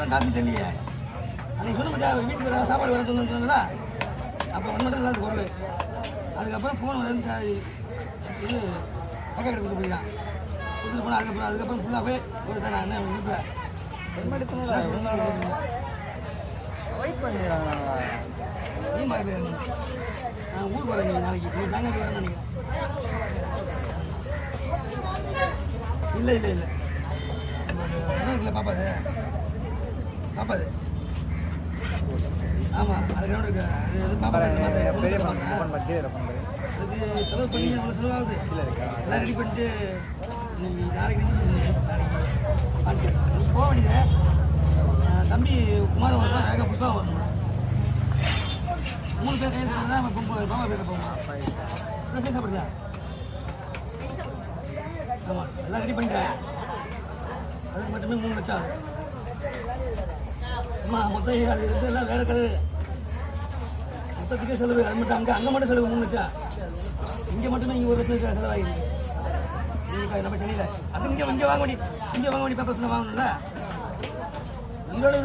வரும் காசு தெரியலையே. அன்றைக்கி சொல்ல முடியாது வீட்டுக்கு சாப்பாடு வர சொன்னாங்களா, அப்போ ஒன்று மட்டும் எல்லாத்துக்கு பொருள். அதுக்கப்புறம் ஃபோன் வந்து சார் இது கக்கா கடை கொடுத்து போய்தான் கொடுத்துட்டு போனால் அதுக்கப்புறம் ஃபுல்லாக போய் ஒரு தான் நான் என்ன வீட்டில் நீ மாதிரி நான் ஊருக்கு வரேன் நாளைக்கு தாங்க வரேன்னு நினைக்கிறேன். இல்லை இல்லை இல்லை இல்லை பாப்பாது ஆமாம் அது கிரௌண்ட் இருக்கு. அது பாப்பா அதுக்கு செலவு பண்ணி அவ்வளோ செலவாகுது. எல்லாம் ரெடி பண்ணிட்டு நாளைக்கு போக வேண்டியது. தம்பி குமாரம் வரணும், வேக புத்தகம் வரணும். 3 பேர் கையில் தான் நம்ம பாபா பேர போகணும். இவ்வளோ பேசப்படுதா? ஆமாம் எல்லாம் ரெடி பண்ணிட்டேன். அதுக்கு மட்டுமே 3 லட்சம் ஆகுது. ஆமாம் மொத்தம் அது எல்லாம் வேறு கதை. மொத்தத்துக்கே செலவு. அது மட்டும் அங்கே மட்டும் செலவு 3 லட்சம். இங்கே மட்டுமே இங்கே 1 லட்சம் செலவாகிடுது. நீங்கள் நம்ம சென்னையில் அது இங்கே வாங்க வேண்டி பேப்பர்ஸ் வாங்கணும்ல. ஈரோடு